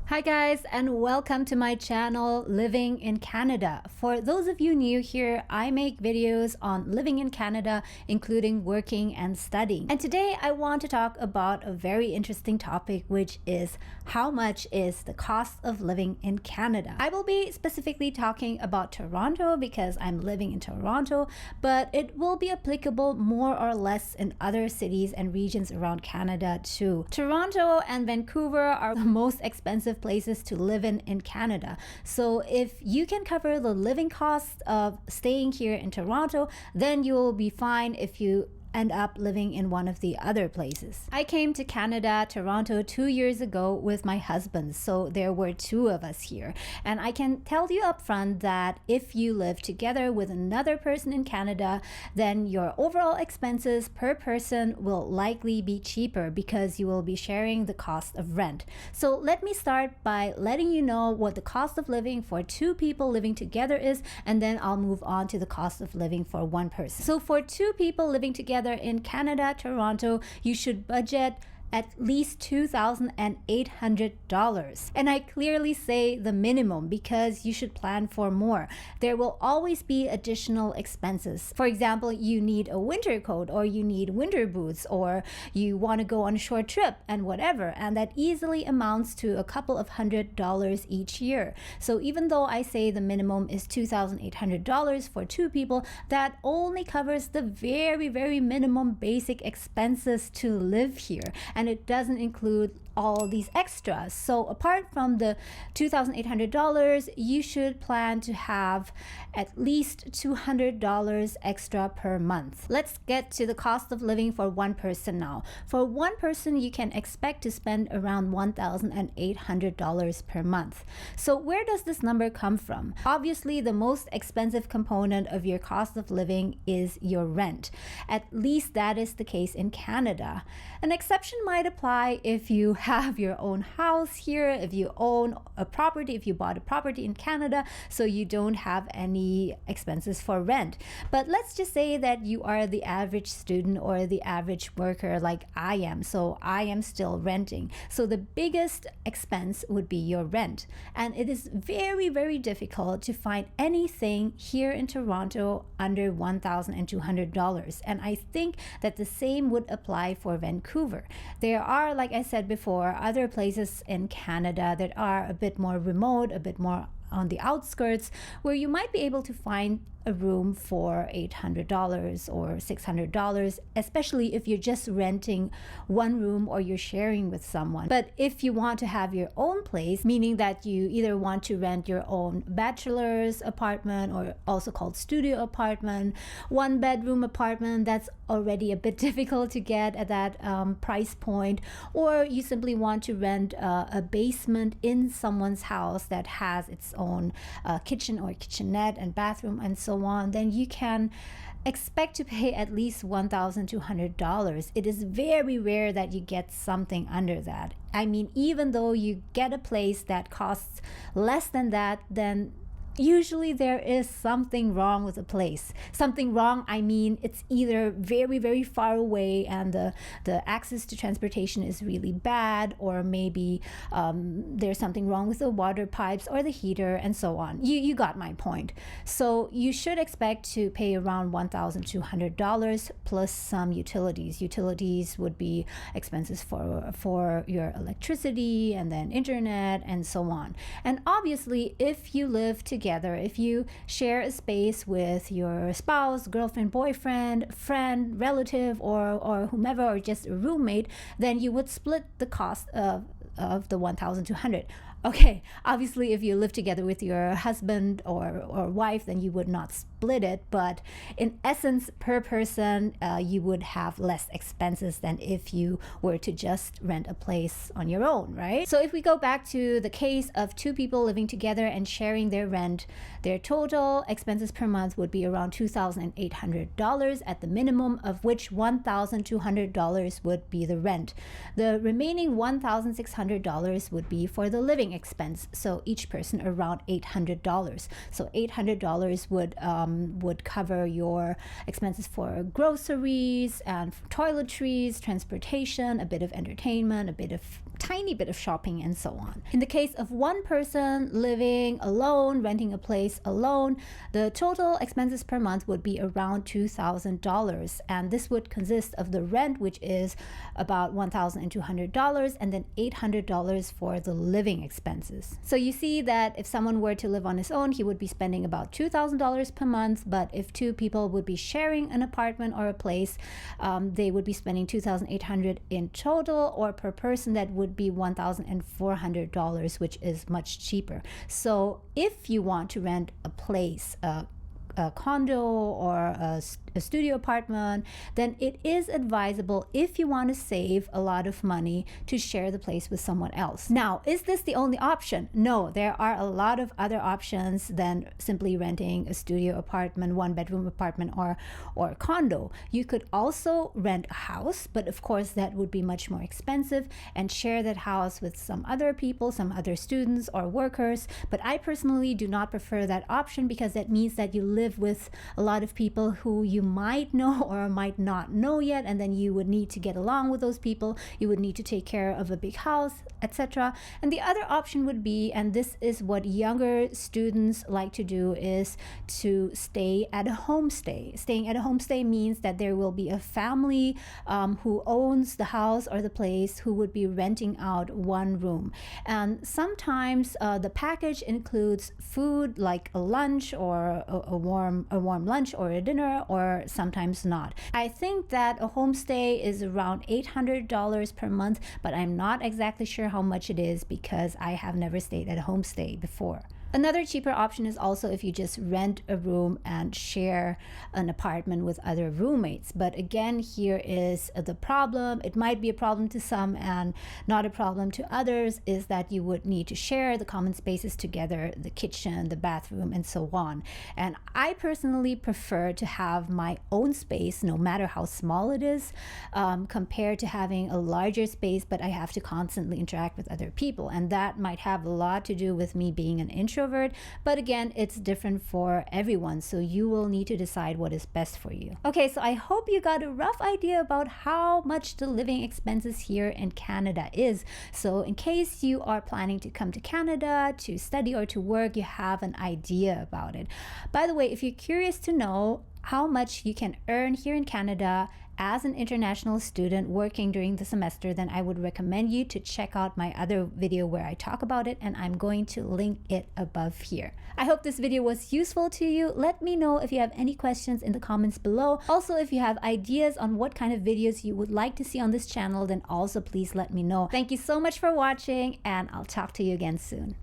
Hi guys, and welcome to my channel Living in Canada. For those of you new here, I make videos on living in Canada, including working and studying. And today I want to talk about a very interesting topic, which is how much is the cost of living in Canada. I will be specifically talking about Toronto because I'm living in Toronto, but it will be applicable more or less in other cities and regions around Canada too. Toronto and Vancouver are the most expensive places to live in Canada. So if you can cover the living costs of staying here in Toronto, then you will be fine if you end up living in one of the other places. I came to Canada, Toronto 2 years ago with my husband, so there were two of us here. And I can tell you up front that if you live together with another person in Canada, then your overall expenses per person will likely be cheaper because you will be sharing the cost of rent. So let me start by letting you know what the cost of living for two people living together is, and then I'll move on to the cost of living for one person. So for two people living together in Canada, Toronto, you should budget at least $2,800. And I clearly say the minimum because you should plan for more. There will always be additional expenses. For example, you need a winter coat, or you need winter boots, or you want to go on a short trip and whatever. And that easily amounts to a couple of $100 each year. So even though I say the minimum is $2,800 for two people, that only covers the very, very minimum basic expenses to live here. And it doesn't include all these extras. So apart from the $2,800, you should plan to have at least $200 extra per month. Let's get to the cost of living for one person now. For one person, you can expect to spend around $1,800 per month. So where does this number come from? Obviously, the most expensive component of your cost of living is your rent. At least that is the case in Canada. An exception might apply if you have your own house here, if you own a property, if you bought a property in Canada, so you don't have any expenses for rent. But let's just say that you are the average student or the average worker like I am. So I am still renting. So the biggest expense would be your rent. And it is very, very difficult to find anything here in Toronto under $1,200. And I think that the same would apply for Vancouver. There are, like I said before, other places in Canada that are a bit more remote, a bit more on the outskirts, where you might be able to find a room for $800 or $600, especially if you're just renting one room or you're sharing with someone. But if you want to have your own place, meaning that you either want to rent your own bachelor's apartment, or also called studio apartment, one bedroom apartment, that's already a bit difficult to get at that price point, or you simply want to rent a basement in someone's house that has its own kitchen or kitchenette and bathroom and so on, then you can expect to pay at least $1,200. It is very rare that you get something under that. I mean, even though you get a place that costs less than that, then usually there is something wrong with the place. Something wrong, I mean, it's either very, very far away and the access to transportation is really bad, or maybe there's something wrong with the water pipes or the heater and so on. You got my point. So you should expect to pay around $1,200 plus some utilities. Utilities would be expenses for your electricity and then internet and so on. And obviously, if you live together, if you share a space with your spouse, girlfriend, boyfriend, friend, relative, or whomever, or just a roommate, then you would split the cost of the $1,200. Okay, obviously if you live together with your husband or wife, then you would not split it, but in essence, per person, you would have less expenses than if you were to just rent a place on your own, right? So if we go back to the case of two people living together and sharing their rent, their total expenses per month would be around $2,800 at the minimum, of which $1,200 would be the rent. The remaining $1,600 would be for the living expense, so each person around $800. So $800 would cover your expenses for groceries and toiletries, transportation, a bit of entertainment, a bit of tiny bit of shopping and so on. In the case of one person living alone, renting a place alone, the total expenses per month would be around $2,000, and this would consist of the rent, which is about $1,200, and then $800 for the living expenses. So you see that if someone were to live on his own, he would be spending about $2,000 per month, but if two people would be sharing an apartment or a place, they would be spending $2,800 in total, or per person that would be $1,400, which is much cheaper. So if you want to rent a place, a condo or a studio apartment, then it is advisable, if you want to save a lot of money, to share the place with someone else. Now, is this the only option? No, there are a lot of other options than simply renting a studio apartment, one bedroom apartment, or a condo. You could also rent a house, but of course that would be much more expensive, and share that house with some other people, some other students or workers. But I personally do not prefer that option, because that means that you live with a lot of people who you might know or might not know yet, and then you would need to get along with those people. You would need to take care of a big house, etc. And the other option would be, and this is what younger students like to do, is to stay at a homestay. Staying at a homestay means that there will be a family who owns the house or the place, who would be renting out one room. And sometimes the package includes food like a lunch, or a warm lunch, or a dinner, or sometimes not. I think that a homestay is around $800 per month, but I'm not exactly sure how much it is, because I have never stayed at a homestay before. Another cheaper option is also if you just rent a room and share an apartment with other roommates. But again, here is the problem. It might be a problem to some and not a problem to others, is that you would need to share the common spaces together, the kitchen, the bathroom, and so on. And I personally prefer to have my own space, no matter how small it is, compared to having a larger space, but I have to constantly interact with other people. And that might have a lot to do with me being an introvert. But again, it's different for everyone, so you will need to decide what is best for you. Okay, so I hope you got a rough idea about how much the living expenses here in Canada is. So in case you are planning to come to Canada to study or to work, you have an idea about it. By the way, if you're curious to know how much you can earn here in Canada as an international student working during the semester, then I would recommend you to check out my other video where I talk about it, and I'm going to link it above here. I hope this video was useful to you. Let me know if you have any questions in the comments below. Also, if you have ideas on what kind of videos you would like to see on this channel, then also please let me know. Thank you so much for watching, and I'll talk to you again soon.